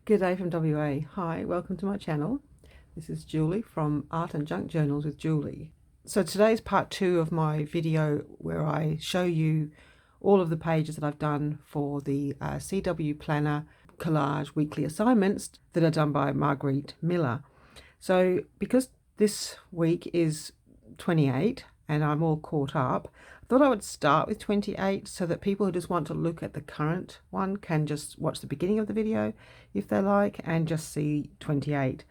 Good day from WA. Hi, welcome to my channel. This is Julie from Art and Junk Journals with Julie. So today's part 2 of my video where I show you all of the pages that I've done for the CWPlanner Collage weekly assignments that are done by Margarete Miller. So because this week is 28 and I'm all caught up, I thought I would start with 28 so that people who just want to look at the current one can just watch the beginning of the video if they like and just see 28.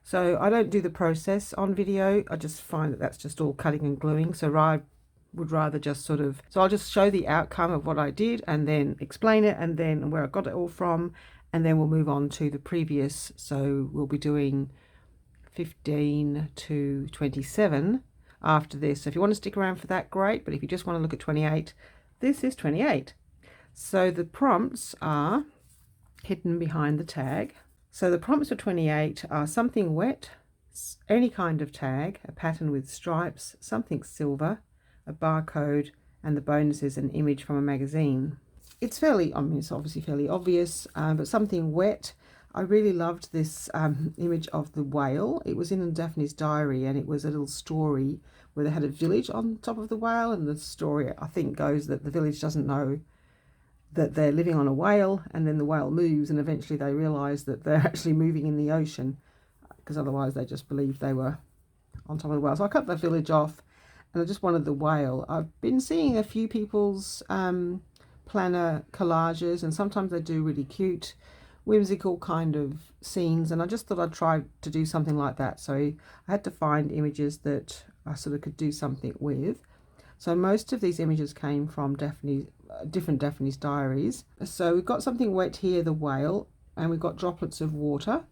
So I don't do the process on video. I just find that that's just all cutting and gluing. So I would rather just so I'll just show the outcome of what I did and then explain it and then where I got it all from, and then we'll move on to the previous. So we'll be doing 15 to 27 after this. So if you want to stick around for that, great, but if you just want to look at 28, this is 28. So the prompts are hidden behind the tag. So the prompts for 28 are something wet, any kind of tag, a pattern with stripes, something silver, a barcode, and the bonus is an image from a magazine. It's fairly, I mean, it's obviously fairly obvious, but something wet. I really loved this image of the whale. It was in Daphne's diary, and it was a little story where they had a village on top of the whale, and the story, I think, goes that the village doesn't know that they're living on a whale, and then the whale moves, and eventually they realise that they're actually moving in the ocean, because otherwise they just believed they were on top of the whale. So I cut the village off, and I just wanted the whale. I've been seeing a few people's planner collages, and sometimes they do really cute whimsical kind of scenes, and I just thought I'd try to do something like that. So I had to find images that I sort of could do something with. So most of these images came from different Daphne's diaries. So we've got something wet here, the whale, and we've got droplets of water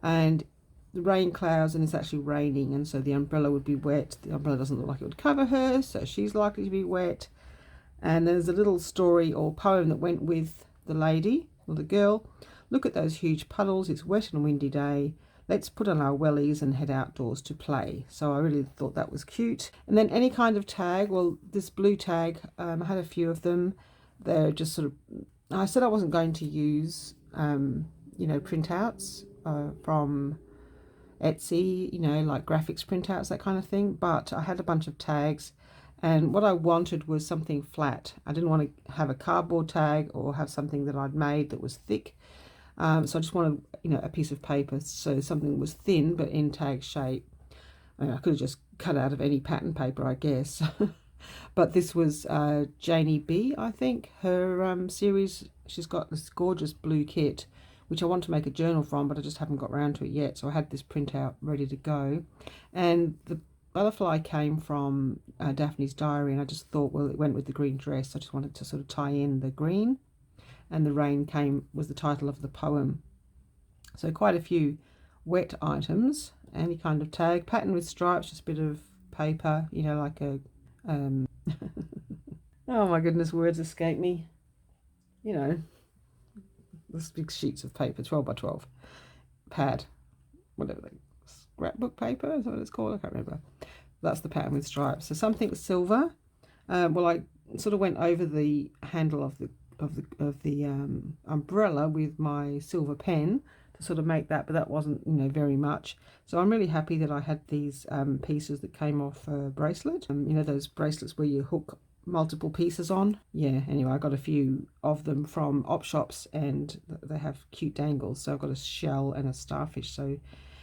and the rain clouds, and it's actually raining, and so the umbrella would be wet. The umbrella doesn't look like it would cover her, so she's likely to be wet. And there's a little story or poem that went with the lady or the girl. Look at those huge puddles, it's wet and windy day. Let's put on our wellies and head outdoors to play. So I really thought that was cute. And then any kind of tag, well, this blue tag, I had a few of them. They're just sort of, I said I wasn't going to use, you know, printouts from Etsy, you know, like graphics printouts, that kind of thing. But I had a bunch of tags, and what I wanted was something flat. I didn't want to have a cardboard tag or have something that I'd made that was thick. So I just wanted, you know, a piece of paper, so something was thin but in tag shape. I could have just cut out of any pattern paper, I guess. But this was Janie B, I think, her series. She's got this gorgeous blue kit, which I want to make a journal from, but I just haven't got around to it yet. So I had this printout ready to go. And the butterfly came from Daphne's diary, and I just thought, well, it went with the green dress. I just wanted to sort of tie in the green. And the rain came was the title of the poem. So quite a few wet items, any kind of tag, pattern with stripes, just a bit of paper, you know, like a oh my goodness, words escape me, you know, those big sheets of paper, 12 by 12 pad, whatever, they scrapbook paper is what it's called, I can't remember. That's the pattern with stripes. So something silver. Well, I sort of went over the handle of the umbrella with my silver pen to sort of make that, but that wasn't, you know, very much. So I'm really happy that I had these pieces that came off a bracelet. You know, those bracelets where you hook multiple pieces on. Yeah, anyway, I got a few of them from op shops, and they have cute dangles. So I've got a shell and a starfish, so,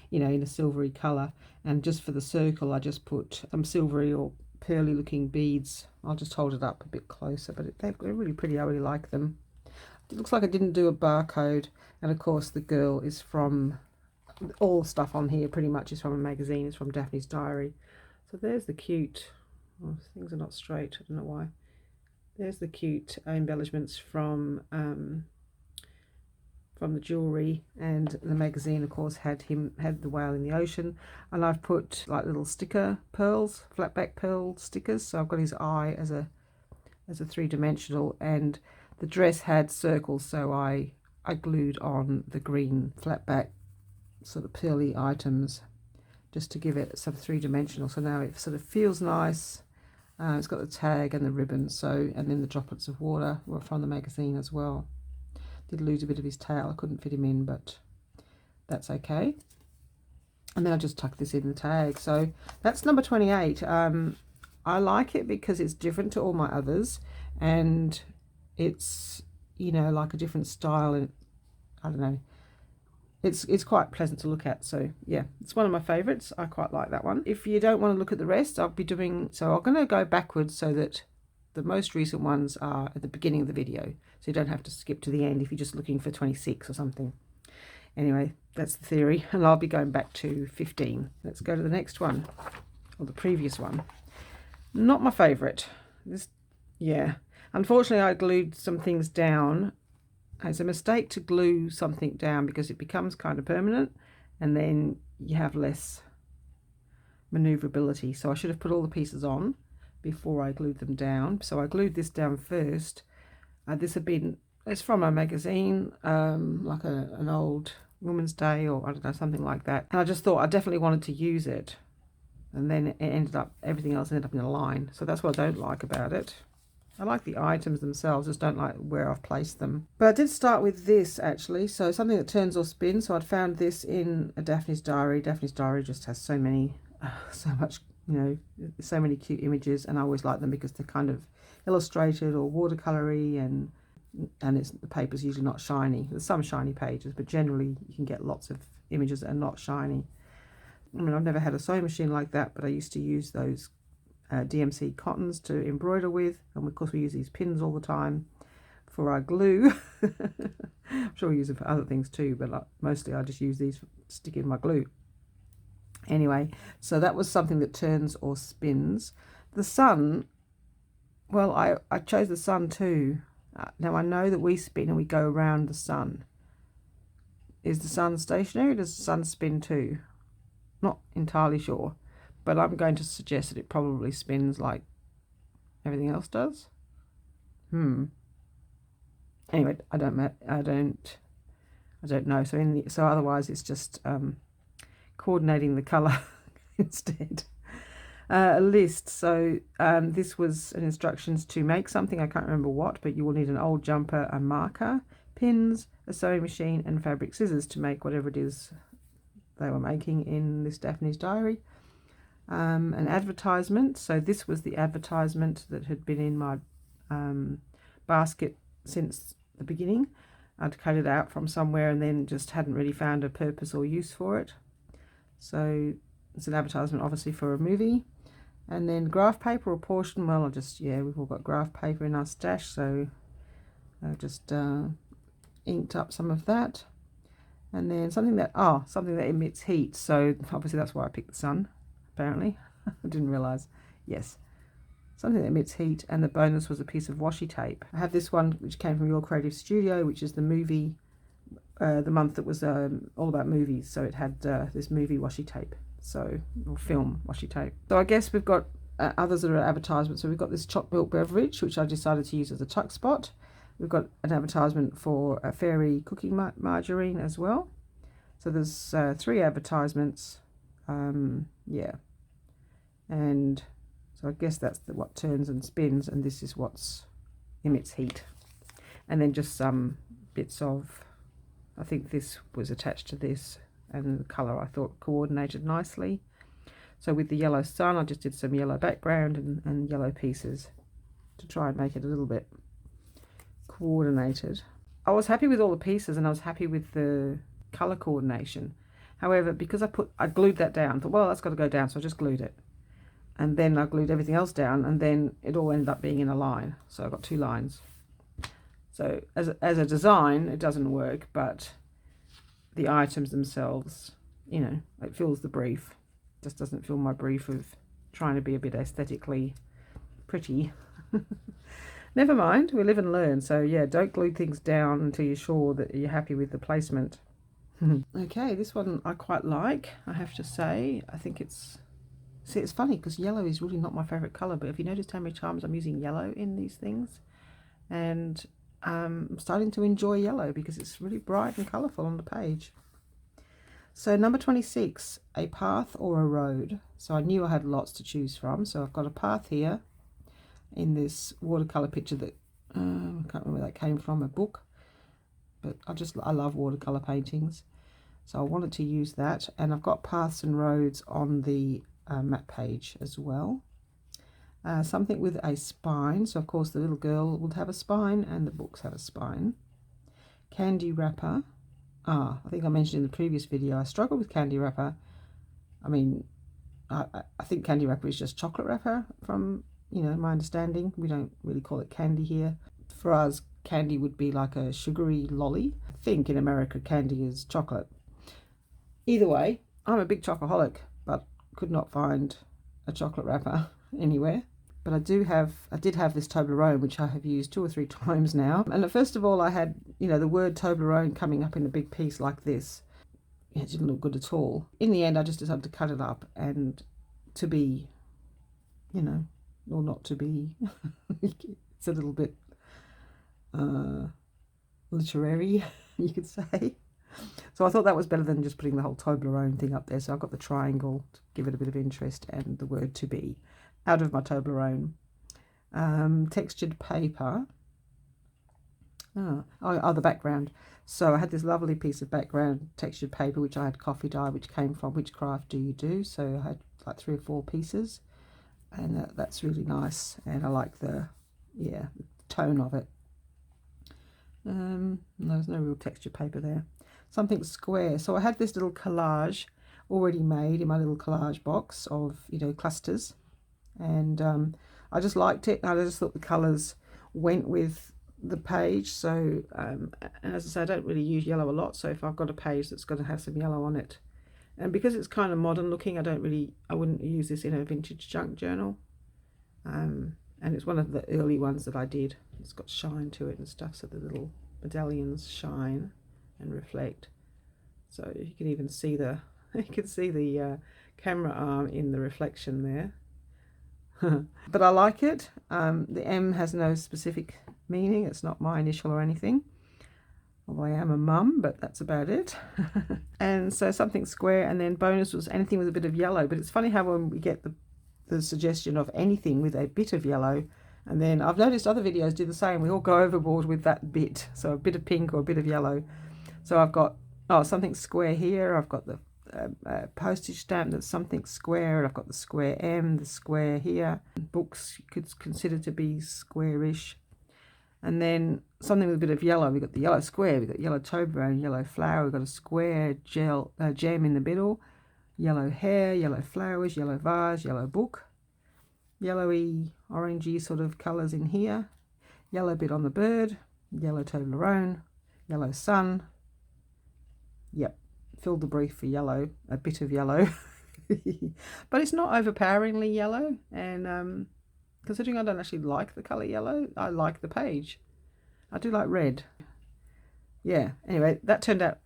you know, in a silvery colour. And just for the circle, I just put some silvery or pearly looking beads. I'll just hold it up a bit closer, but they're really pretty. I really like them. It looks like I didn't do a barcode, and of course the girl is from, all stuff on here pretty much is from a magazine. It's from Daphne's diary. So there's the cute, oh, things are not straight, I don't know why. There's the cute embellishments from the jewelry, and the magazine of course had the whale in the ocean. And I've put like little sticker pearls, flat back pearl stickers, so I've got his eye as a three-dimensional, and the dress had circles, so I glued on the green flat back sort of pearly items just to give it some three-dimensional. So now it sort of feels nice. It's got the tag and the ribbon, so, and then the droplets of water were from the magazine as well. Did lose a bit of his tail. I couldn't fit him in, but that's okay. And then I just tuck this in the tag. So that's number 28. I like it because it's different to all my others, and it's, you know, like a different style, and I don't know, it's quite pleasant to look at. So yeah, it's one of my favorites. I quite like that one. If you don't want to look at the rest, I'll be doing, so I'm going to go backwards so that the most recent ones are at the beginning of the video, so you don't have to skip to the end if you're just looking for 26 or something. Anyway, that's the theory, and I'll be going back to 15. Let's go to the next one, or the previous one. Not my favorite. This, yeah, unfortunately I glued some things down. It's a mistake to glue something down because it becomes kind of permanent, and then you have less maneuverability. So I should have put all the pieces on before I glued them down. So I glued this down first. This had been, it's from a magazine, like an old Women's Day, or I don't know, something like that. And I just thought I definitely wanted to use it, and then it ended up, everything else ended up in a line. So that's what I don't like about it. I like the items themselves, just don't like where I've placed them. But I did start with this actually, so something that turns or spins. So I'd found this in a Daphne's Diary. Daphne's Diary just has so many, so much, you know, so many cute images, and I always like them because they're kind of illustrated or watercolory, and the paper's usually not shiny. There's some shiny pages, but generally you can get lots of images that are not shiny. I mean, I've never had a sewing machine like that, but I used to use those DMC cottons to embroider with, and of course we use these pins all the time for our glue. I'm sure we use them for other things too, but mostly I just use these to stick in my glue. Anyway, so that was something that turns or spins. The sun, well, I chose the sun too. Now I know that we spin and we go around the sun. Is the sun stationary, or does the sun spin too? Not entirely sure, but I'm going to suggest that it probably spins like everything else does. Anyway, I don't know. So otherwise it's just coordinating the color instead. A list. So this was an instructions to make something. I can't remember what, but you will need an old jumper, a marker, pins, a sewing machine, and fabric scissors to make whatever it is they were making in this Daphne's Diary. An advertisement. So this was the advertisement that had been in my basket since the beginning. I'd cut it out from somewhere and then just hadn't really found a purpose or use for it. So it's an advertisement obviously for a movie. And then graph paper or portion, well, we've all got graph paper in our stash, so I just inked up some of that. And then something that emits heat, so obviously that's why I picked the sun, apparently. I didn't realise. Yes, something that emits heat, and the bonus was a piece of washi tape. I have this one which came from Your Creative Studio, which is the movie, the month that was all about movies, so it had this movie washi tape, or film washi tape. So I guess we've got others that are advertisements. So we've got this chopped milk beverage, which I decided to use as a tuck spot. We've got an advertisement for a fairy cooking margarine as well. So there's 3 advertisements. Yeah, and so I guess that's what turns and spins, and this is what's emits heat. And then just some bits of, I think this was attached to this, and the colour I thought coordinated nicely. So with the yellow sun, I just did some yellow background and yellow pieces to try and make it a little bit coordinated. I was happy with all the pieces, and I was happy with the colour coordination. However, because I glued that down, I thought, well, that's got to go down, so I just glued it. And then I glued everything else down, and then it all ended up being in a line. So I've got 2 lines. So as a design, it doesn't work, but the items themselves, you know, it fills the brief. Just doesn't fill my brief of trying to be a bit aesthetically pretty. Never mind, we live and learn. So yeah, don't glue things down until you're sure that you're happy with the placement. Okay, this one I quite like, I have to say. I think it's funny because yellow is really not my favourite colour, but if you noticed how many times I'm using yellow in these things, and I'm starting to enjoy yellow because it's really bright and colourful on the page. So number 26, a path or a road. So I knew I had lots to choose from. So I've got a path here in this watercolour picture that I can't remember where that came from, a book. but I love watercolor paintings, so I wanted to use that. And I've got paths and roads on the map page as well. Something with a spine, so of course the little girl would have a spine and the books have a spine. Candy wrapper. I think I mentioned in the previous video I struggle with candy wrapper. I mean, I think candy wrapper is just chocolate wrapper from, you know, my understanding. We don't really call it candy here. For us, candy would be like a sugary lolly. I think in America candy is chocolate. Either way, I'm a big chocoholic, but could not find a chocolate wrapper anywhere. But I did have this Toblerone, which I have used 2 or 3 times now. And first of all, I had, you know, the word Toblerone coming up in a big piece like this. It didn't look good at all. In the end, I just decided to cut it up and to be, you know, or not to be. It's a little bit literary, you could say. So I thought that was better than just putting the whole Toblerone thing up there. So I've got the triangle to give it a bit of interest and the word to be out of my Toblerone. Textured paper. Oh, the background. So I had this lovely piece of background textured paper, which I had coffee dye, which came from Which Craft Do You Do? So I had like 3 or 4 pieces, and that's really nice. And I like the tone of it. There's no real textured paper there. Something square. So I had this little collage already made in my little collage box of, you know, clusters, and I just liked it. I just thought the colours went with the page. So and as I say, I don't really use yellow a lot, so if I've got a page that's going to have some yellow on it, and because it's kind of modern looking, I wouldn't use this in a vintage junk journal. And it's one of the early ones that I did. It's got shine to it and stuff, so the little medallions shine and reflect. So you can even see the camera arm in the reflection there. But I like it. The M has no specific meaning. It's not my initial or anything, although I am a mum, but that's about it. And so something square, and then bonus was anything with a bit of yellow. But it's funny how when we get the suggestion of anything with a bit of yellow, and then I've noticed other videos do the same. We all go overboard with that bit, so a bit of pink or a bit of yellow. So I've got something square here. I've got the postage stamp that's something square. I've got the square M, the square here. Books you could consider to be squarish. And then something with a bit of yellow. We've got the yellow square, we've got yellow Toblerone, yellow flower, we've got a square gem in the middle, yellow hair, yellow flowers, yellow vase, yellow book, yellowy, orangey sort of colours in here, yellow bit on the bird, yellow Toblerone, yellow sun. Yep, filled the brief for yellow, a bit of yellow. But it's not overpoweringly yellow, and considering I don't actually like the colour yellow, I like the page. I do like red. Yeah, anyway, that turned out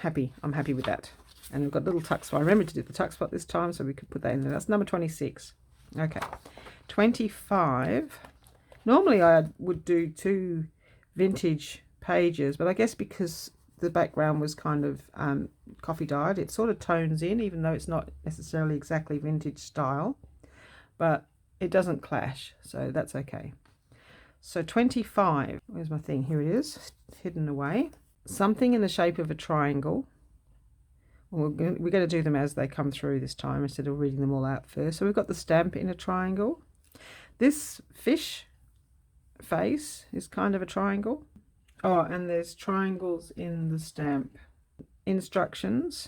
happy. I'm happy with that. And we've got little tuck spot. I remembered to do the tuck spot this time, so we could put that in there. That's number 26. Okay, 25. Normally I would do 2 vintage pages, but I guess because the background was kind of coffee dyed, it sort of tones in, even though it's not necessarily exactly vintage style, but it doesn't clash, so that's okay. So 25, where's my thing? Here it is, hidden away. Something in the shape of a triangle. We're going to do them as they come through this time instead of reading them all out first. So we've got the stamp in a triangle. This fish face is kind of a triangle. Oh, and there's triangles in the stamp. Instructions.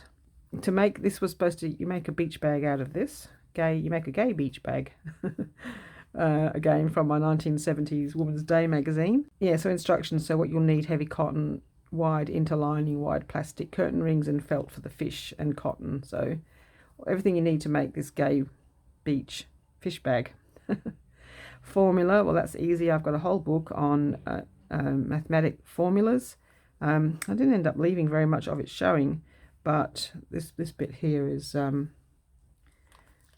To make this was supposed to, you make a beach bag out of this. You make a gay beach bag. Again, from my 1970s Woman's Day magazine. Yeah, so instructions. So what you'll need: heavy cotton, wide interlining, wide plastic, curtain rings and felt for the fish, and cotton. So everything you need to make this gay beach fish bag. Formula, well, that's easy. I've got a whole book on mathematic formulas. I didn't end up leaving very much of it showing, but this bit here is a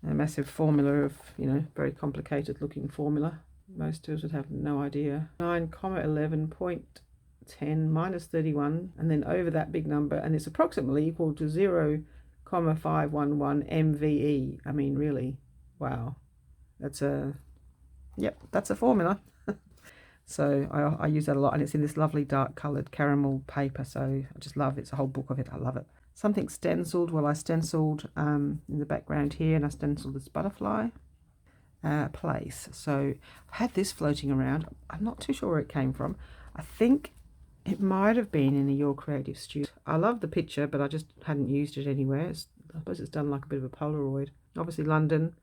massive formula of, you know, very complicated looking formula. Most of us would have no idea. 9, 11.10 minus 31, and then over that big number, and it's approximately equal to 0,511 MVE. I mean, really, wow. That's a, yep, that's a formula. So I use that a lot, and it's in this lovely dark coloured caramel paper, so I just love it. It's a whole book of it. I love it. Something stenciled. Well, I stenciled in the background here, and I stenciled this butterfly place. So I've had this floating around. I'm not too sure where it came from. I think it might have been in a Your Creative Studio. I love the picture, but I just hadn't used it anywhere. I suppose it's done like a bit of a Polaroid. Obviously London.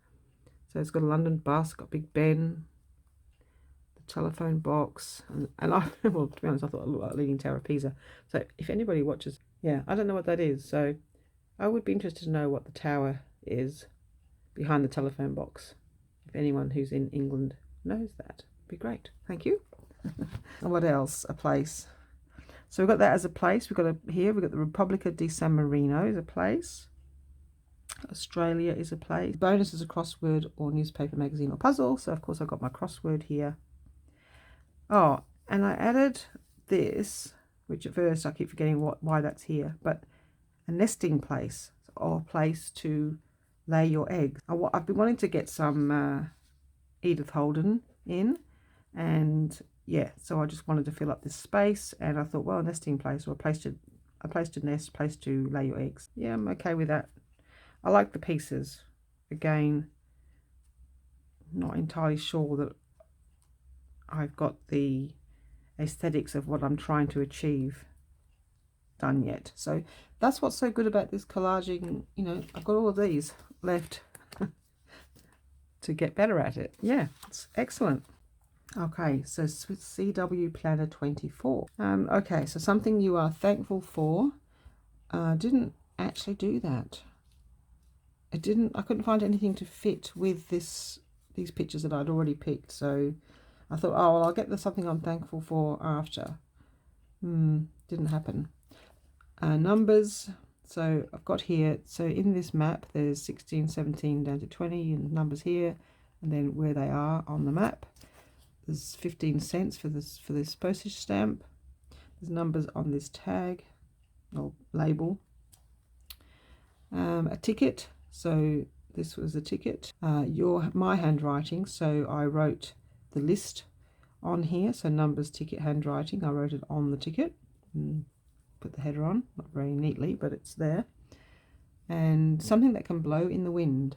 So it's got a London bus, got Big Ben, the telephone box, and I, well, to be honest, I thought it looked like Leaning Tower of Pisa. So if anybody watches, yeah, I don't know what that is. So I would be interested to know what the tower is behind the telephone box. If anyone who's in England knows that, it'd be great. Thank you. And what else? A place. So we've got that as a place. We've got we've got the Repubblica di San Marino is a place. Australia is a place. Bonus is a crossword or newspaper, magazine or puzzle. So of course I've got my crossword here. Oh, and I added this, which at first I keep forgetting why that's here, but a nesting place or a place to lay your eggs. I've been wanting to get some Edith Holden in, and yeah, so I just wanted to fill up this space, and I thought, well, a nesting place or a place to nest, place to lay your eggs. Yeah, I'm okay with that. I like the pieces. Again, not entirely sure that I've got the aesthetics of what I'm trying to achieve done yet. So that's what's so good about this collaging. You know, I've got all of these left to get better at it. Yeah, it's excellent. Okay, so CWPlanner 24. Okay, so something you are thankful for. Didn't actually do that. I couldn't find anything to fit with these pictures that I'd already picked. So I thought, oh, well, I'll get the something I'm thankful for after. Didn't happen. Numbers. So I've got here, so in this map, there's 16, 17 down to 20 and numbers here, and then where they are on the map. There's 15 cents for this postage stamp. There's numbers on this tag or label. A ticket. So this was a ticket. My handwriting. So I wrote the list on here. So numbers, ticket, handwriting. I wrote it on the ticket. Put the header on, not very neatly, but it's there. And something that can blow in the wind.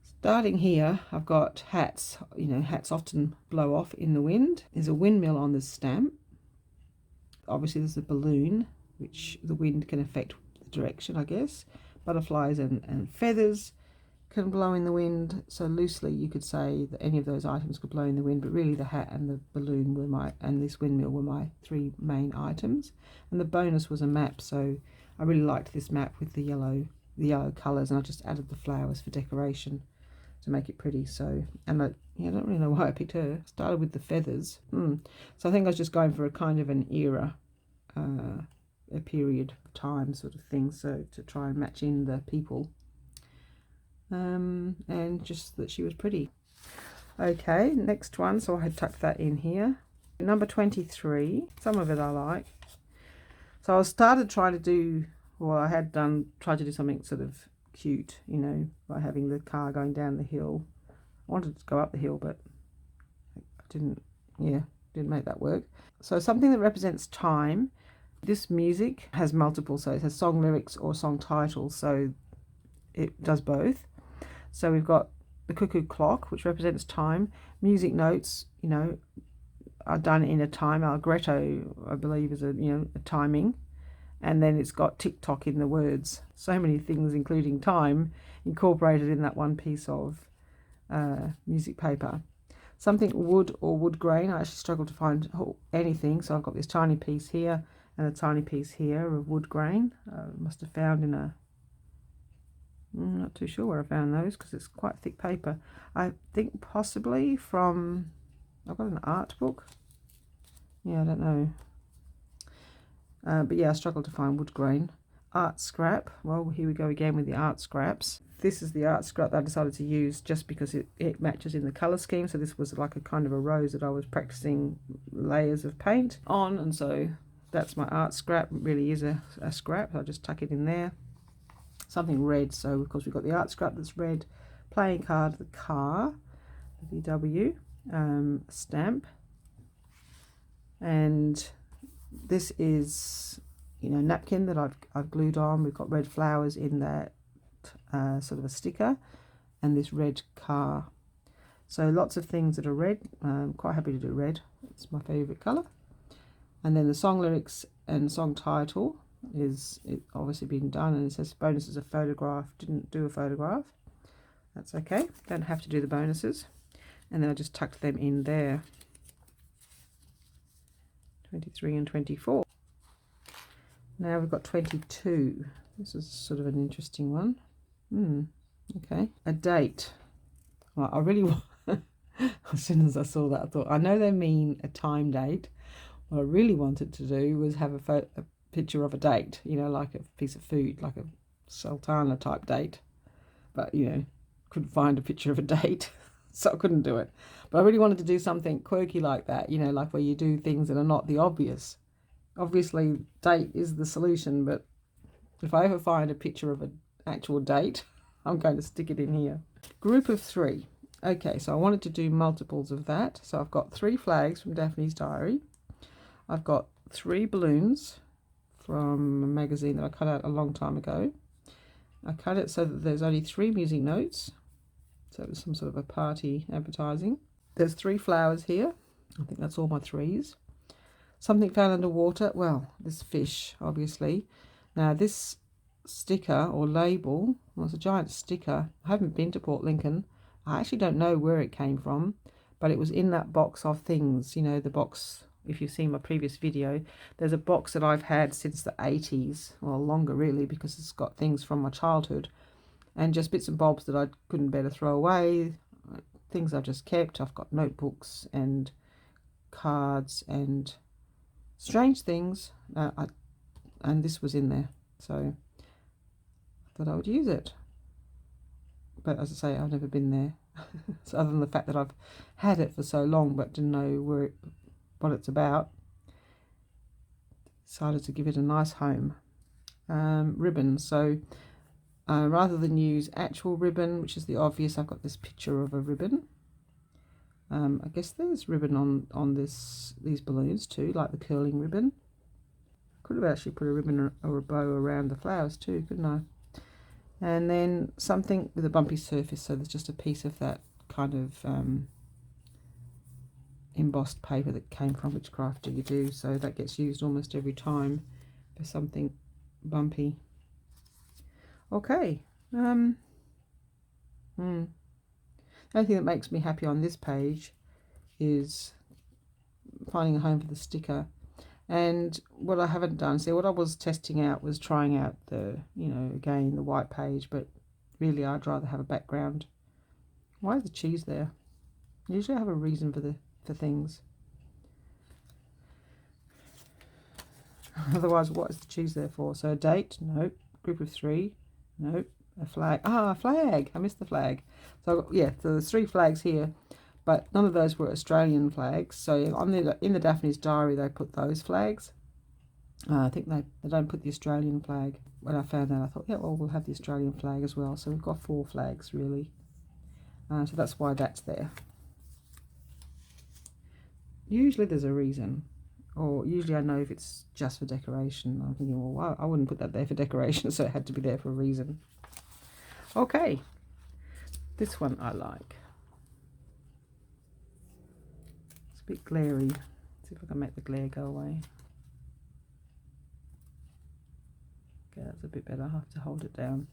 Starting here, I've got hats. You know, hats often blow off in the wind. There's a windmill on this stamp. Obviously there's a balloon, which the wind can affect the direction, I guess. Butterflies and feathers can blow in the wind. So loosely you could say that any of those items could blow in the wind, but really the hat and the balloon were and this windmill were my three main items. And the bonus was a map, so I really liked this map with the yellow colours, and I just added the flowers for decoration to make it pretty. So, and I don't really know why I picked her. Started with the feathers. So I think I was just going for a kind of an era, a period of time sort of thing, so to try and match in the people. And just that she was pretty. Okay, next one. So I had tucked that in here. Number 23. Some of it I like. So I started trying to do, well, I had tried to do something sort of cute, you know, by having the car going down the hill. I wanted to go up the hill, but I didn't make that work. So something that represents time. This music has multiple, so it has song lyrics or song titles, so it does both. So we've got the cuckoo clock, which represents time. Music notes, you know, are done in a time. Allegretto, I believe, is a timing. And then it's got tick-tock in the words. So many things, including time, incorporated in that one piece of music paper. Something wood or wood grain. I actually struggled to find anything, so I've got this tiny piece here and a tiny piece here of wood grain. Must have found in a... I'm not too sure where I found those because it's quite thick paper. I think possibly from... I've got an art book. Yeah, I don't know. But yeah, I struggled to find wood grain. Art scrap. Well, here we go again with the art scraps. This is the art scrap that I decided to use just because it matches in the colour scheme. So this was like a kind of a rose that I was practicing layers of paint on. And so that's my art scrap. It really is a scrap. I'll just tuck it in there. Something red. So of course we've got the art scrap that's red. Playing card, the car, the VW, stamp. And this is, you know, napkin that I've glued on. We've got red flowers in that sort of a sticker, and this red car. So lots of things that are red. I'm quite happy to do red. It's my favourite colour. And then the song lyrics and song title is obviously been done, and it says bonuses a photograph. Didn't do a photograph. That's okay. Don't have to do the bonuses. And then I just tucked them in there. 23 and 24. Now we've got 22. This is sort of an interesting one. Okay. A date. Well, I really want, as soon as I saw that, I thought, I know they mean a time date. What I really wanted to do was have a picture of a date, you know, like a piece of food, like a sultana type date. But, you know, couldn't find a picture of a date, so I couldn't do it. But I really wanted to do something quirky like that, you know, like where you do things that are not the obvious. Obviously, date is the solution, but if I ever find a picture of an actual date, I'm going to stick it in here. Group of 3. Okay, so I wanted to do multiples of that. So I've got 3 flags from Daphne's Diary. I've got 3 balloons from a magazine that I cut out a long time ago. I cut it so that there's only 3 music notes. So it was some sort of a party advertising. There's 3 flowers here. I think that's all my 3s. Something found underwater. Well, this fish, obviously. Now this sticker or label, well, it's a giant sticker. I haven't been to Port Lincoln. I actually don't know where it came from, but it was in that box of things, you know, the box. If you've seen my previous video, there's a box that I've had since the 80s, well, longer really, because it's got things from my childhood and just bits and bobs that I couldn't better throw away, things I've just kept. I've got notebooks and cards and strange things, and this was in there, so I thought I would use it. But as I say, I've never been there. So other than the fact that I've had it for so long but didn't know what it's about, decided to give it a nice home. Ribbon. So rather than use actual ribbon, which is the obvious, I've got this picture of a ribbon. I guess there's ribbon on these balloons too, like the curling ribbon. Could have actually put a ribbon or a bow around the flowers too, couldn't I? And then something with a bumpy surface, so there's just a piece of that kind of embossed paper that came from Which Craft Do You Do, so that gets used almost every time for something bumpy. Okay. The only thing that makes me happy on this page is finding a home for the sticker. And what I haven't done, see, what I was testing out was trying out the, you know, again, the white page, but really I'd rather have a background. Why is the cheese there? Usually I have a reason for things. Otherwise, what is the cheese there for? So a date? Nope. Group of 3? Nope. A flag. Ah, a flag. I missed the flag. So yeah, so there's 3 flags here, but none of those were Australian flags. So in the Daphne's Diary, they put those flags. I think they don't put the Australian flag. When I found that, I thought, yeah, well, we'll have the Australian flag as well. So we've got 4 flags, really. So that's why that's there. Usually there's a reason. Or usually I know if it's just for decoration. I'm thinking, well, wow, I wouldn't put that there for decoration, so it had to be there for a reason. Okay. This one I like. It's a bit glary. Let's see if I can make the glare go away. Okay, that's a bit better. I'll have to hold it down.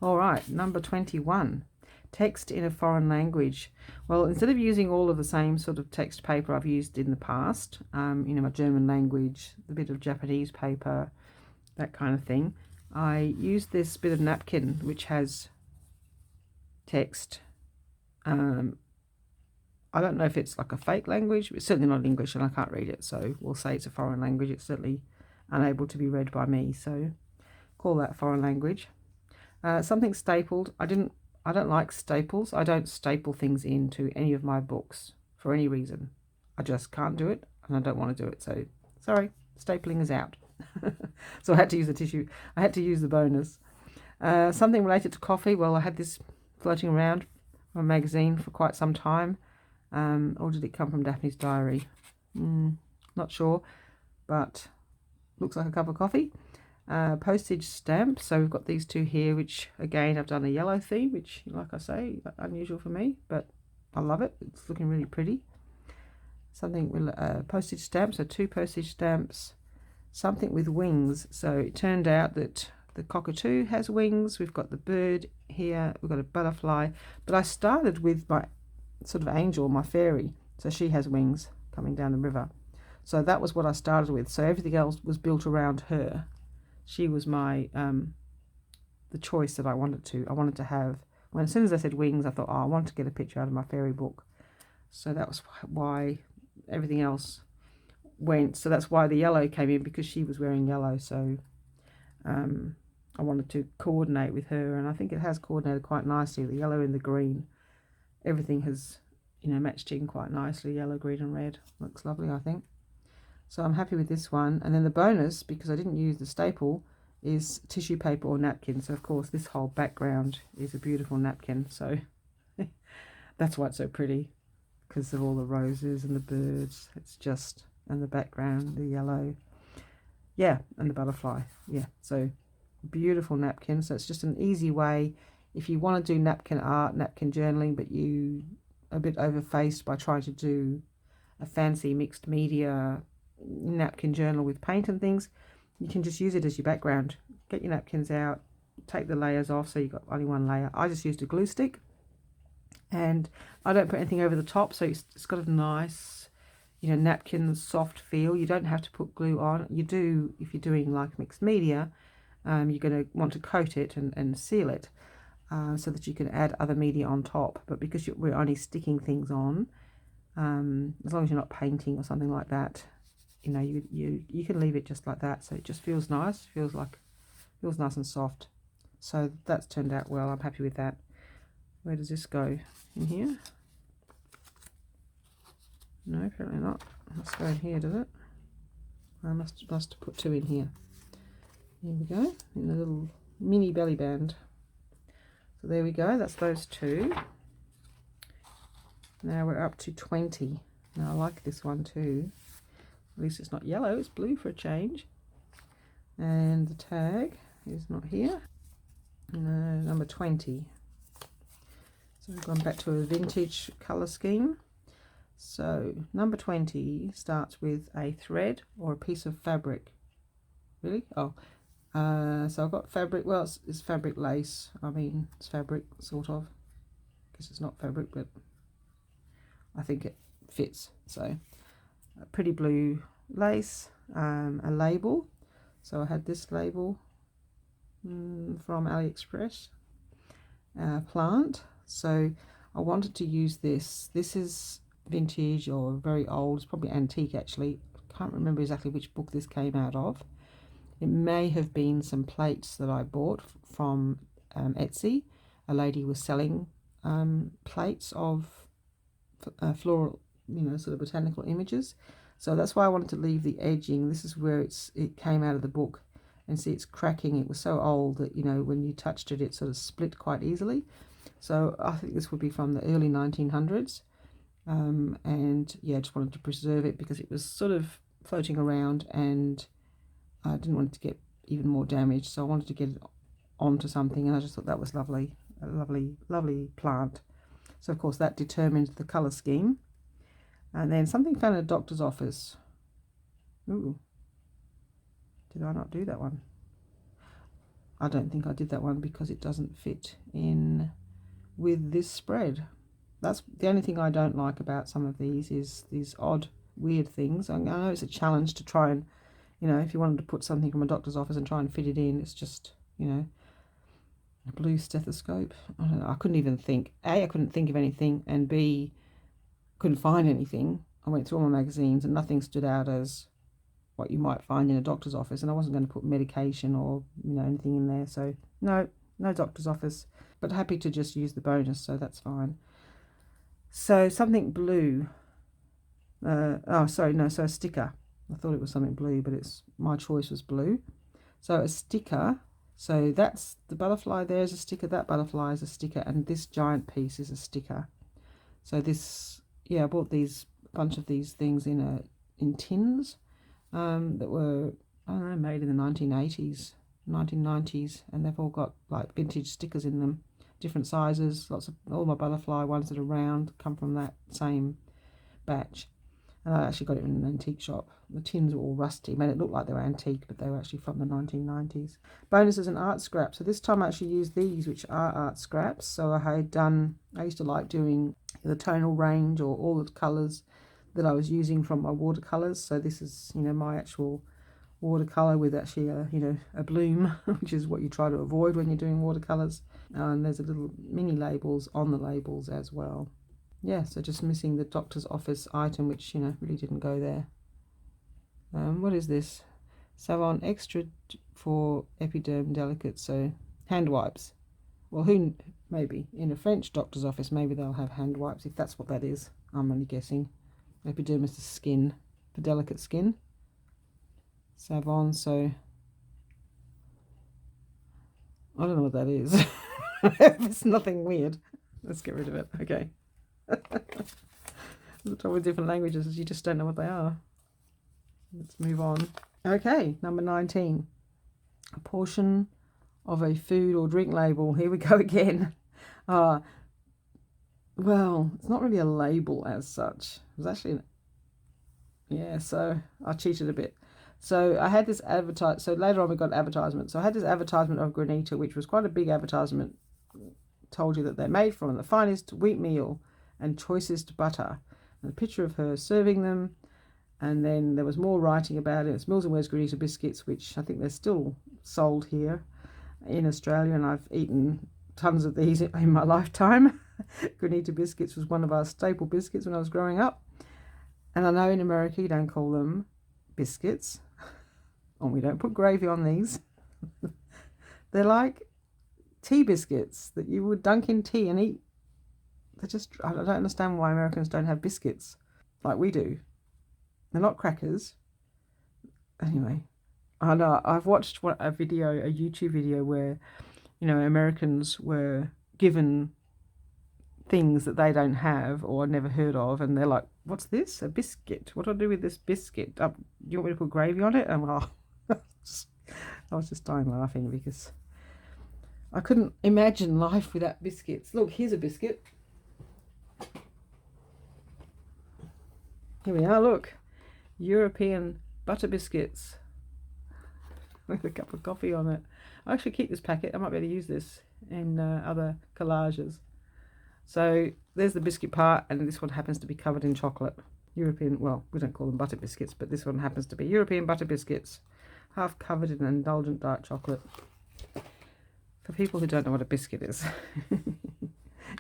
All right, number 21. Text in a foreign language. Well, instead of using all of the same sort of text paper I've used in the past, you know, my German language, a bit of Japanese paper, that kind of thing, I used this bit of napkin which has text. I don't know if it's like a fake language, but it's certainly not English and I can't read it, so we'll say it's a foreign language. It's certainly unable to be read by me, so call that foreign language. Something stapled. I don't like staples. I don't staple things into any of my books for any reason. I just can't do it and I don't want to do it. So sorry, stapling is out. So I had to use the tissue. I had to use the bonus. Something related to coffee. Well, I had this floating around from a magazine for quite some time. Or did it come from Daphne's Diary? not sure, but looks like a cup of coffee. Postage stamp, so we've got these two here, which again I've done a yellow theme, which like I say, unusual for me, but I love it. It's looking really pretty. Something with postage stamp, so 2 postage stamps. Something with wings, so it turned out that the cockatoo has wings, we've got the bird here, we've got a butterfly, but I started with my sort of angel, my fairy, so she has wings coming down the river. So that was what I started with, so everything else was built around her. She was my the choice that I wanted to have. When as soon as I said wings, I thought, oh, I want to get a picture out of my fairy book. So that was why everything else went. So that's why the yellow came in, because she was wearing yellow. So I wanted to coordinate with her, and I think it has coordinated quite nicely. The yellow and the green, everything has, you know, matched in quite nicely. Yellow, green and red looks lovely, I think. So I'm happy with this one. And then the bonus, because I didn't use the staple, is tissue paper or napkin. So of course this whole background is a beautiful napkin, so that's why it's so pretty, because of all the roses and the birds. It's just, and the background, the yellow, yeah, and the butterfly, yeah. So beautiful napkin. So it's just an easy way if you want to do napkin art, napkin journaling, but you a bit overfaced by trying to do a fancy mixed media napkin journal with paint and things. You can just use it as your background. Get your napkins out, take the layers off, so you've got only one layer. I just used a glue stick, and I don't put anything over the top, so it's got a nice, you know, napkin soft feel. You don't have to put glue on. You do if you're doing like mixed media. You're going to want to coat it and seal it, so that you can add other media on top. But because we're only sticking things on, as long as you're not painting or something like that, you know, you can leave it just like that, so it just feels nice, feels nice and soft. So that's turned out well. I'm happy with that. Where does this go? In here? No, apparently not. It must go in here, does it? I must put 2 in here. Here we go, in the little mini belly band. So there we go, that's those 2. Now we're up to 20. Now I like this one too. At least it's not yellow, it's blue for a change. And the tag is not here. Number 20. So we've gone back to a vintage colour scheme. So number 20 starts with a thread or a piece of fabric. Really? Oh, so I've got fabric. Well, it's fabric lace. I mean, it's fabric, sort of. I guess it's not fabric, but I think it fits. So a pretty blue lace, a label. So I had this label from AliExpress, plant. So I wanted to use this. This is vintage or very old. It's probably antique actually. I can't remember exactly which book this came out of. It may have been some plates that I bought from Etsy. A lady was selling plates of floral, you know, sort of botanical images. So that's why I wanted to leave the edging. This is where it came out of the book, and see it's cracking. It was so old that, you know, when you touched it, it sort of split quite easily. So I think this would be from the early 1900s. And yeah, I just wanted to preserve it because it was sort of floating around, and I didn't want it to get even more damaged. So I wanted to get it onto something, and I just thought that was lovely, a lovely, lovely plant. So of course that determined the colour scheme. And then something found in a doctor's office. Ooh, did I not do that one? I don't think I did that one because it doesn't fit in with this spread. That's the only thing I don't like about some of these, is these odd, weird things. I know it's a challenge to try and, you know, if you wanted to put something from a doctor's office and try and fit it in, it's just, you know, a blue stethoscope. I don't know, I couldn't even think. A, I couldn't think of anything, and B, couldn't find anything. I went through all my magazines and nothing stood out as what you might find in a doctor's office, and I wasn't going to put medication or, you know, anything in there. So no doctor's office, but happy to just use the bonus, so that's fine. So something blue. Oh, sorry, no, so a sticker. I thought it was something blue, but my choice was blue. So a sticker. So that's the butterfly. There's a sticker. That butterfly is a sticker, and this giant piece is a sticker. So this, yeah, I bought bunch of these things in a in tins that were, I don't know, made in the 1980s, 1990s, and they've all got like vintage stickers in them, different sizes. Lots of, all my butterfly ones that are round come from that same batch. And I actually got it in an antique shop. The tins were all rusty, made it look like they were antique, but they were actually from the 1990s. Bonuses and art scraps. So this time I actually used these, which are art scraps. So I used to like doing the tonal range or all the colours that I was using from my watercolours. So this is, you know, my actual watercolour with actually a bloom, which is what you try to avoid when you're doing watercolours. And there's a little mini labels on the labels as well. Yeah, so just missing the doctor's office item, which, you know, really didn't go there. What is this? Savon Extra for Epiderm Delicate, so hand wipes. Well, maybe in a French doctor's office, maybe they'll have hand wipes, if that's what that is. I'm only guessing. Epiderm is the skin, for delicate skin. Savon, so I don't know what that is. It's nothing weird. Let's get rid of it. Okay. The trouble with different languages is you just don't know what they are. Let's move on. Okay, number 19. A portion of a food or drink label. Here we go again. Well, it's not really a label as such. It was actually so I cheated a bit. So I had this so later on we got an advertisement. So I had this advertisement of granita, which was quite a big advertisement. Told you that they're made from the finest wheat meal and choicest butter. And a picture of her serving them, and then there was more writing about it. It's Mills & Ware's Granita biscuits, which I think they're still sold here in Australia, and I've eaten tons of these in my lifetime. Granita biscuits was one of our staple biscuits when I was growing up, and I know in America you don't call them biscuits, and we don't put gravy on these. They're like tea biscuits that you would dunk in tea and eat. I don't understand why Americans don't have biscuits like we do. They're not crackers. Anyway, I know I've watched a YouTube video where, you know, Americans were given things that they don't have or never heard of, and they're like, "What's this? A biscuit? What do I do with this biscuit? Do you want me to put gravy on it?" And I was just dying laughing because I couldn't imagine life without biscuits. Look, here's a biscuit. Here we are, look. European butter biscuits with a cup of coffee on it. I actually keep this packet. I might be able to use this in other collages. So there's the biscuit part, and this one happens to be covered in chocolate. European, well, we don't call them butter biscuits, but this one happens to be European butter biscuits, half covered in indulgent dark chocolate. For people who don't know what a biscuit is.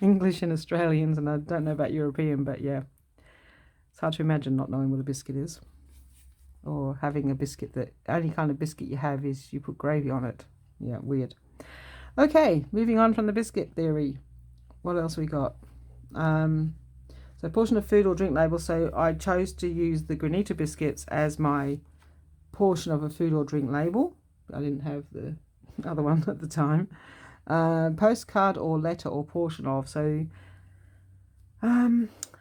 English and Australians, and I don't know about European, but yeah. It's hard to imagine not knowing what a biscuit is. Or having a biscuit that, only kind of biscuit you have is you put gravy on it. Yeah, weird. Okay, moving on from the biscuit theory. What else we got? So portion of food or drink label. So I chose to use the granita biscuits as my portion of a food or drink label. I didn't have the other one at the time. Postcard or letter or portion of. So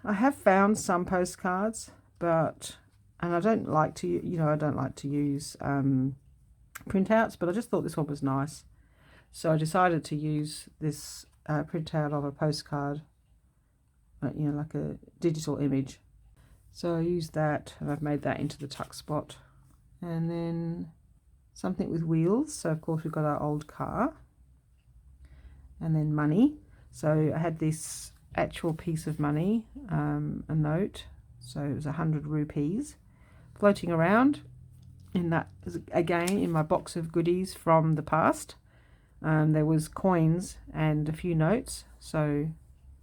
I have found some postcards, and I don't like to, I don't like to use printouts, but I just thought this one was nice. So I decided to use this printout of a postcard, like a digital image. So I used that, and I've made that into the tuck spot. And then something with wheels. So of course we've got our old car. And then money. So I had this actual piece of money, a note, so it was 100 rupees floating around in that, again, in my box of goodies from the past. There was coins and a few notes, so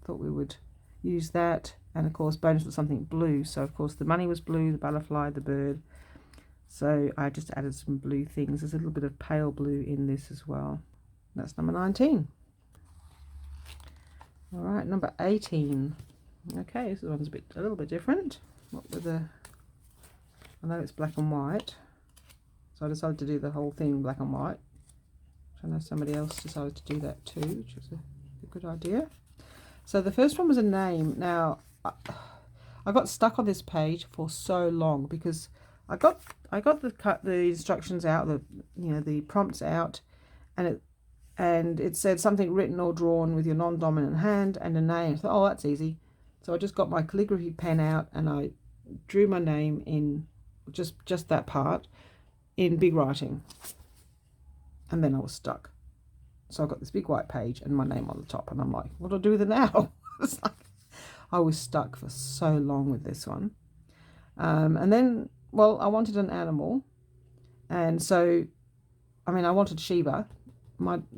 thought we would use that. And of course bonus was something blue, so of course the money was blue, the butterfly, the bird, so I just added some blue things. There's a little bit of pale blue in this as well. That's number 19. All right, number 18. Okay, this one's a little bit different. What with I know it's black and white, so I decided to do the whole thing black and white. I know somebody else decided to do that too, which was a good idea. So the first one was a name. Now, I got stuck on this page for so long because I got the instructions out, the prompts out, and it said something written or drawn with your non-dominant hand and a name. I thought, oh, that's easy. So I just got my calligraphy pen out and I drew my name in just that part in big writing, and then I was stuck. So I got this big white page and my name on the top, and I'm like, what do I do with it now? It's like I was stuck for so long with this one. And then, well, I wanted an animal, and so I wanted Sheba.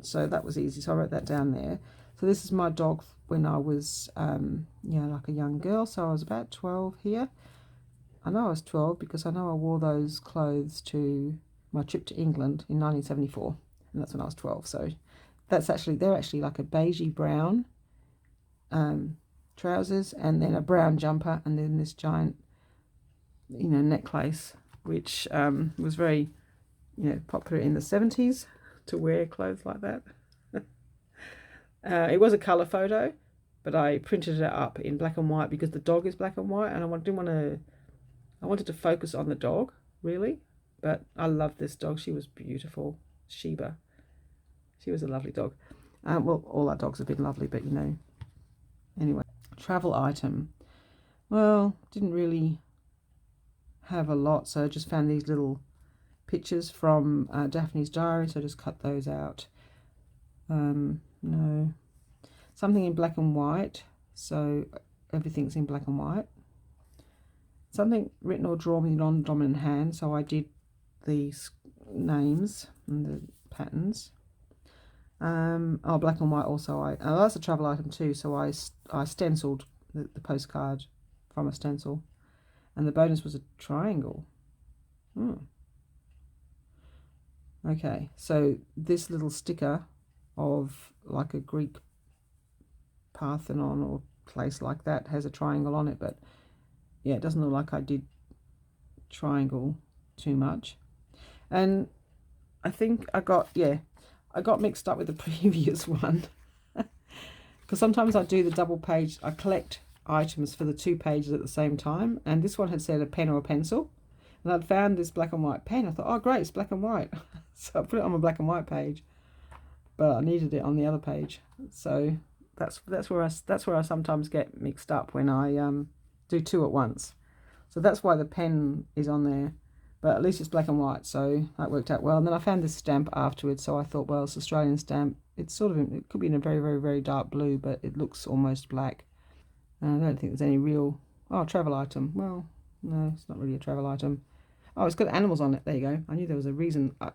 So that was easy, so I wrote that down there. So this is my dog when I was like a young girl, so I was about 12 here. I know I was 12 because I know I wore those clothes to my trip to England in 1974, and that's when I was 12. So they're actually like a beigey brown trousers, and then a brown jumper, and then this giant necklace, which was very popular in the 70s to wear clothes like that. It was a colour photo, but I printed it up in black and white because the dog is black and white, and I wanted to focus on the dog, really. But I love this dog. She was beautiful. Sheba. She was a lovely dog. Well, all our dogs have been lovely, but anyway. Travel item. Well, didn't really have a lot, so I just found these little pictures from Daphne's diary, so I just cut those out. No. Something in black and white, so everything's in black and white. Something written or drawn with non-dominant hand, so I did these names and the patterns. Black and white also. That's a travel item too, so I stenciled the postcard from a stencil, and the bonus was a triangle. Okay, so this little sticker of like a Greek Parthenon or place like that has a triangle on it, but yeah, it doesn't look like I did triangle too much. And I think I got mixed up with the previous one because sometimes I do the double page. I collect items for the 2 pages at the same time, and this one had said a pen or a pencil, and I'd found this black and white pen. I thought, oh great, it's black and white. So I put it on my black and white page, but I needed it on the other page. So that's where I sometimes get mixed up when I do 2 at once. So that's why the pen is on there, but at least it's black and white, so that worked out well. And then I found this stamp afterwards, so I thought, well, it's an Australian stamp. It could be in a very, very, very dark blue, but it looks almost black. And I don't think there's any real travel item. Well, no, it's not really a travel item. Oh, it's got animals on it. There you go. I knew there was a reason. I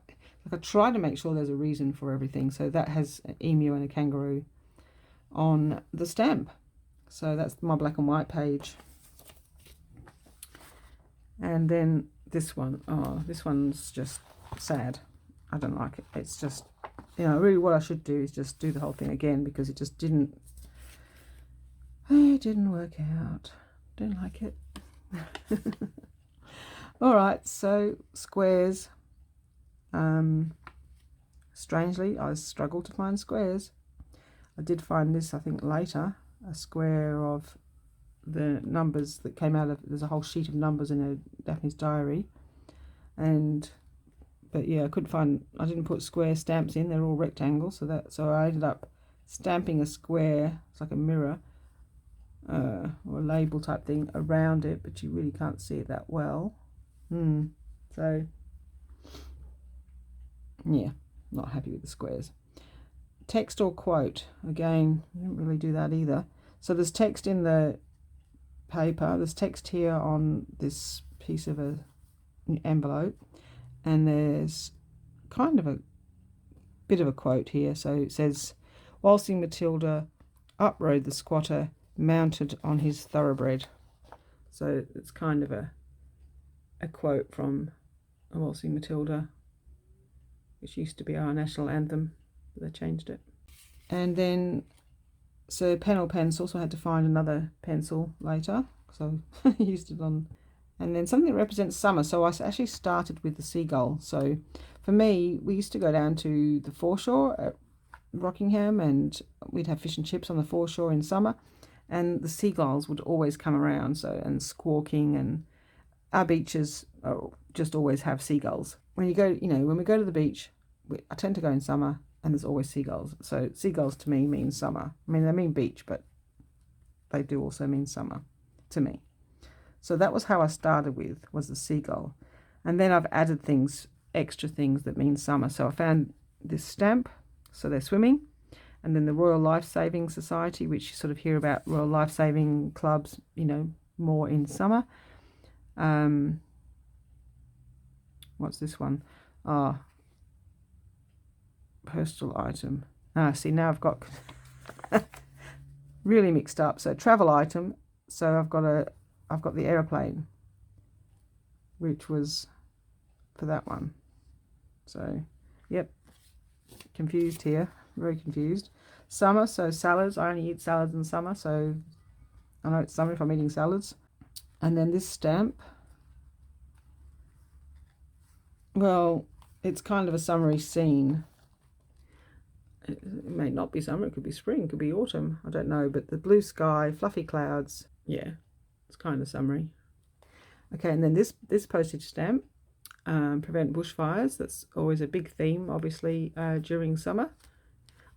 try to make sure there's a reason for everything. So that has an emu and a kangaroo on the stamp. So that's my black and white page. And then this one, this one's just sad. I don't like it. It's just, really what I should do is just do the whole thing again, because it just didn't work out. Don't like it. All right, so squares. Strangely, I struggled to find squares. I did find this, I think, later, a square of the numbers that came out of, there's a whole sheet of numbers in Daphne's diary, but yeah, I didn't put square stamps in. They're all rectangles, so I ended up stamping a square. It's like a mirror or a label type thing around it, but you really can't see it that well. So yeah, not happy with the squares. Text or quote, again, I didn't really do that either. So there's text in the paper, there's text here on this piece of an envelope, and there's kind of a bit of a quote here. So it says, "Waltzing Matilda, up rode the squatter, mounted on his thoroughbred." So it's kind of a quote from a Waltzing Matilda, which used to be our national anthem, but they changed it. And then, so pen or pencil, so I had to find another pencil later, so I used it on. And then something that represents summer, so I actually started with the seagull. So for me, we used to go down to the foreshore at Rockingham, and we'd have fish and chips on the foreshore in summer. and the seagulls would always come around, so, and squawking, and our beaches just always have seagulls. When you go, you know, when we go to the beach, I tend to go in summer, and there's always seagulls. So seagulls to me mean summer. I mean, they mean beach, but they do also mean summer to me. So that was how I started with, was the seagull. And then I've added things, extra things that mean summer. So I found this stamp, so they're swimming. And then the Royal Life Saving Society, which you sort of hear about Royal Life Saving clubs, you know, more in summer. What's this one? Postal item. See, now I've got really mixed up. So travel item. So I've got the aeroplane, which was for that one. So, yep, confused here, very confused. Summer, so salads. I only eat salads in summer, so I know it's summer if I'm eating salads. And then this stamp, well, it's kind of a summery scene. It may not be summer, it could be spring, it could be autumn, I don't know, but the blue sky, fluffy clouds, yeah, it's kind of summery. Okay, and then this postage stamp, prevent bushfires. That's always a big theme, obviously, during summer.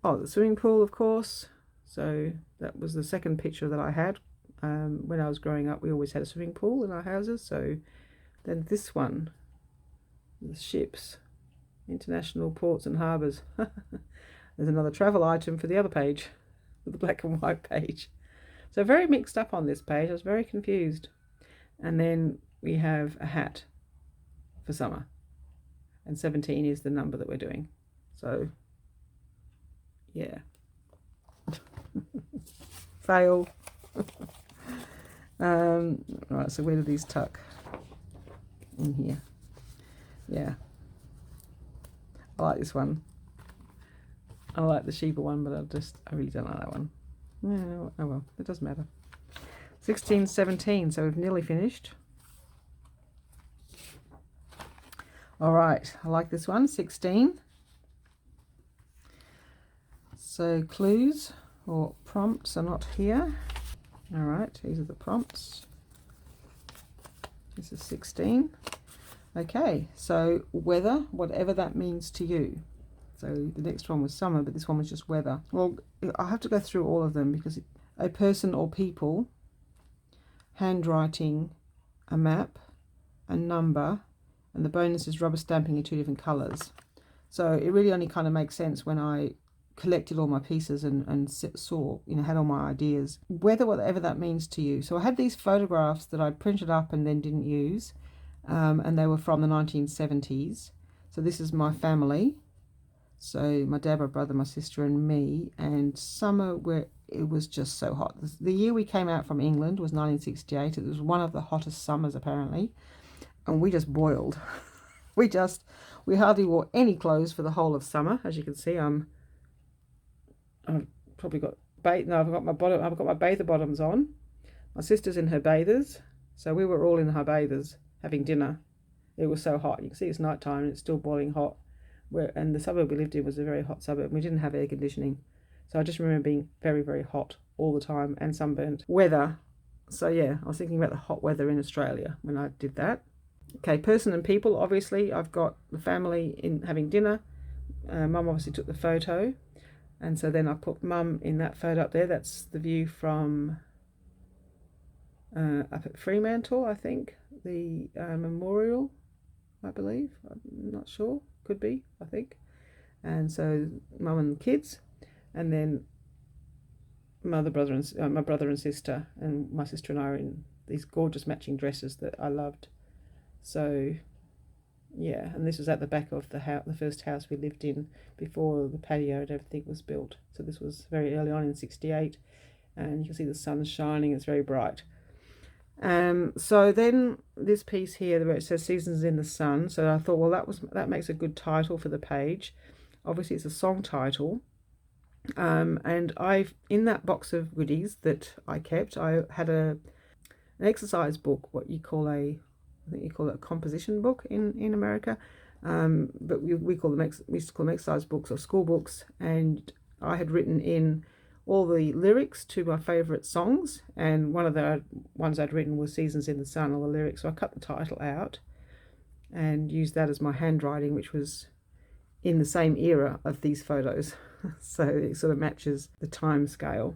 Oh, the swimming pool, of course. So that was the second picture that I had. When I was growing up, we always had a swimming pool in our houses. So then this one, the ships, international ports and harbours. There's another travel item for the other page, the black and white page. So very mixed up on this page. I was very confused. And then we have a hat for summer. And 17 is the number that we're doing. So, yeah. Fail. Right, so where do these tuck? In here. Yeah. I like this one. I like the Sheba one, but I really don't like that one. No, oh well, it doesn't matter. 16, 17, so we've nearly finished. All right, I like this one, 16. So clues or prompts are not here. All right, these are the prompts. This is 16. Okay, so weather, whatever that means to you. So the next one was summer, but this one was just weather. Well, I'll have to go through all of them because a person or people, handwriting, a map, a number, and the bonus is rubber stamping in 2 different colours. So it really only kind of makes sense when I collected all my pieces and saw, you know, had all my ideas. Weather, whatever that means to you. So I had these photographs that I printed up and then didn't use, and they were from the 1970s. So this is my family. So my dad, my brother, my sister and me, and summer where it was just so hot. The year we came out from England was 1968. It was one of the hottest summers apparently, and we just boiled. we hardly wore any clothes for the whole of summer. As you can see, I've probably got I've got my bather bottoms on. My sister's in her bathers, so we were all in her bathers having dinner. It was so hot. You can see it's night time and it's still boiling hot. And the suburb we lived in was a very hot suburb. We didn't have air conditioning, so I just remember being very, very hot all the time and sunburnt. Weather. So yeah, I was thinking about the hot weather in Australia when I did that. Okay, person and people. Obviously, I've got the family in having dinner. Mum obviously took the photo, and so then I put Mum in that photo up there. That's the view from up at Fremantle, I think, the memorial, I believe. I'm not sure. Could be, I think. And so Mum and the kids, and then my brother and sister, and my sister and I are in these gorgeous matching dresses that I loved. So yeah, and this was at the back of the house, the first house we lived in before the patio and everything was built. So this was very early on in 68, and you can see the sun shining. It's very bright. So then this piece here where it says Seasons in the Sun. So I thought, well, that makes a good title for the page. Obviously it's a song title. And in that box of goodies that I kept, I had an exercise book, what you call I think you call it a composition book in America. But we used to call them exercise books or school books, and I had written in all the lyrics to my favourite songs, and one of the ones I'd written was Seasons in the Sun, all the lyrics, so I cut the title out and used that as my handwriting, which was in the same era of these photos. So it sort of matches the time scale.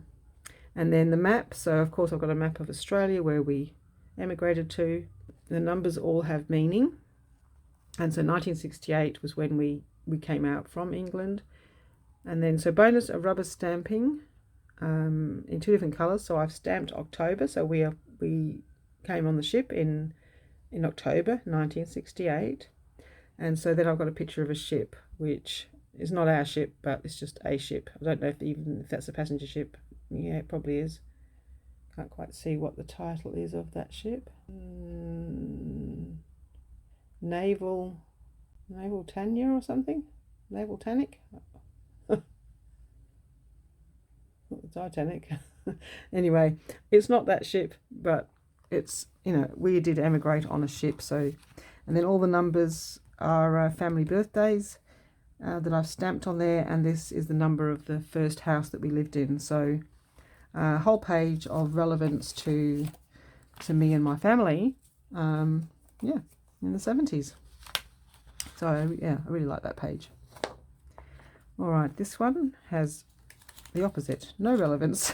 And then the map, so of course I've got a map of Australia where we emigrated to. The numbers all have meaning, and so 1968 was when we came out from England. And then so bonus of rubber stamping in 2 different colours. So I've stamped October, so we came on the ship in October 1968. And so then I've got a picture of a ship, which is not our ship, but it's just a ship. I don't know if that's a passenger ship. Yeah, it probably is. Can't quite see what the title is of that ship. Naval Tanya or something? Naval Tanic? Not the Titanic. Anyway, it's not that ship, but it's, you know, we did emigrate on a ship. So, and then all the numbers are family birthdays that I've stamped on there, and this is the number of the first house that we lived in. So a whole page of relevance to me and my family, yeah, in the 70s. So yeah, I really like that page. All right, this one has the opposite, no relevance.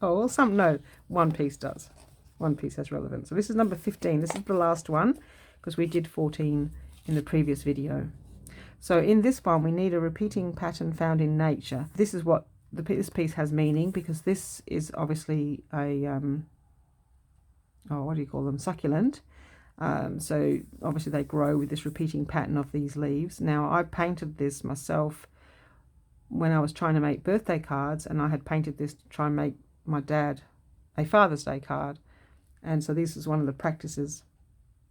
Oh, well, no, one piece does. One piece has relevance. So this is number 15. This is the last one, because we did 14 in the previous video. So in this one, we need a repeating pattern found in nature. This is what this piece has meaning, because this is obviously a, what do you call them? Succulent. So obviously they grow with this repeating pattern of these leaves. Now I painted this myself when I was trying to make birthday cards, and I had painted this to try and make my dad a Father's Day card. And so this is one of the practices.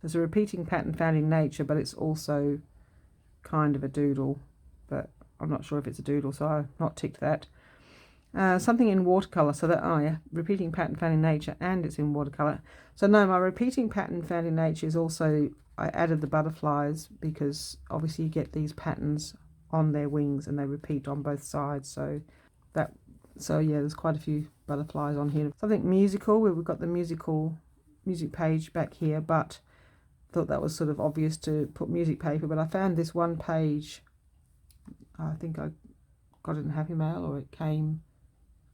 There's a repeating pattern found in nature, but it's also kind of a doodle, but I'm not sure if it's a doodle, so I've not ticked that. Something in watercolour, so that, oh yeah, repeating pattern found in nature, and it's in watercolour. So no, my repeating pattern found in nature is also, I added the butterflies, because obviously you get these patterns on their wings and they repeat on both sides. So yeah, there's quite a few butterflies on here. Something musical, where we've got the music page back here, but thought that was sort of obvious to put music paper, but I found this one page, I think I got it in Happy Mail, or it came,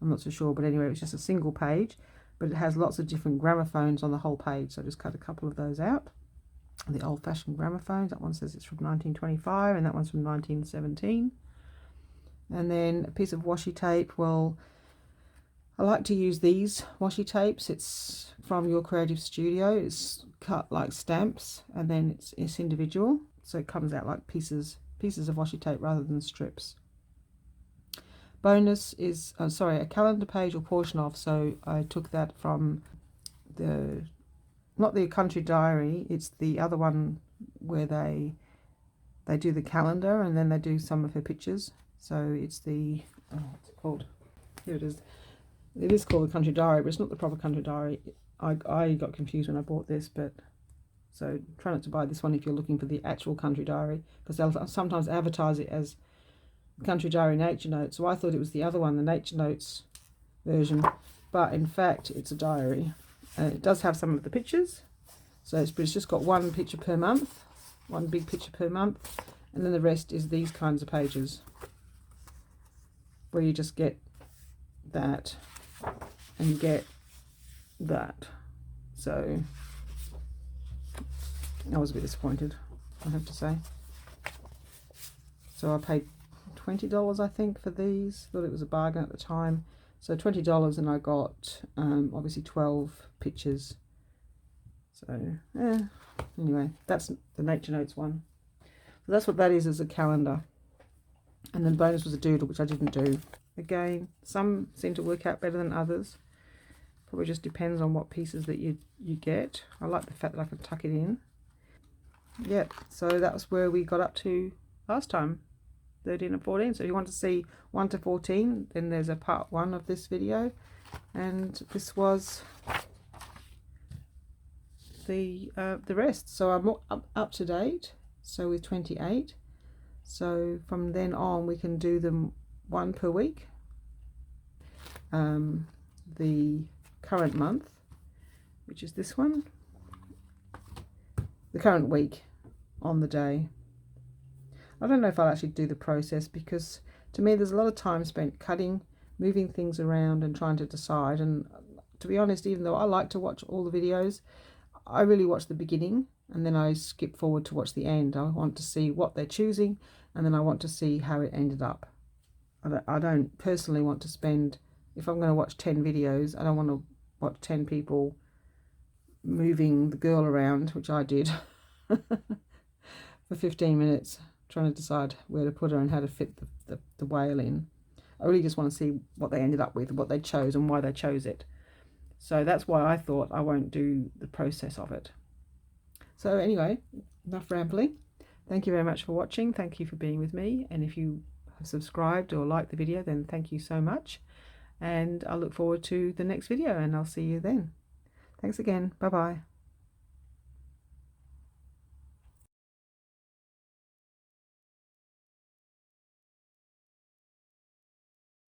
I'm not so sure, but anyway, it was just a single page, but it has lots of different gramophones on the whole page, so I just cut a couple of those out. The old-fashioned gramophones, that one says it's from 1925, and that one's from 1917. And then a piece of washi tape. Well, I like to use these washi tapes. It's from Your Creative Studio. It's cut like stamps, and then it's individual, so it comes out like pieces of washi tape rather than strips. Bonus is, a calendar page or portion of, so I took that from not the Country Diary, it's the other one where they do the calendar, and then they do some of her pictures. So it's the, what's it called? Here it is. It is called the Country Diary, but it's not the proper Country Diary. I got confused when I bought this, but so try not to buy this one if you're looking for the actual Country Diary, because they'll sometimes advertise it as Country Diary Nature Notes. So I thought it was the other one, the Nature Notes version, but in fact it's a diary. It does have some of the pictures, so it's just got one picture per month, one big picture per month, and then the rest is these kinds of pages where you just get that and you get that. So I was a bit disappointed, I have to say. So I paid $20, I think, for these. Thought it was a bargain at the time. So $20, and I got obviously 12 pictures. So yeah, anyway, that's the Nature Notes one. So that's what that is, as a calendar. And then bonus was a doodle, which I didn't do. Again, some seem to work out better than others. Probably just depends on what pieces that you get. I like the fact that I can tuck it in. Yep, so that was where we got up to last time, 13 and 14. So if you want to see 1 to 14, then there's a part 1 of this video, and this was the rest. So I'm up to date, so with 28. So from then on we can do them 1 per week. the current month, which is this one, the current week on the day. I don't know if I'll actually do the process, because to me there's a lot of time spent cutting, moving things around and trying to decide. And to be honest, even though I like to watch all the videos, I really watch the beginning and then I skip forward to watch the end. I want to see what they're choosing, and then I want to see how it ended up. I don't personally want to spend, if I'm going to watch 10 videos, I don't want to watch 10 people moving the girl around, which I did for 15 minutes trying to decide where to put her and how to fit the whale in. I really just want to see what they ended up with, what they chose and why they chose it. So that's why I thought I won't do the process of it. So anyway, enough rambling. Thank you very much for watching. Thank you for being with me. And if you have subscribed or liked the video, then thank you so much. And I look forward to the next video, and I'll see you then. Thanks again. Bye-bye.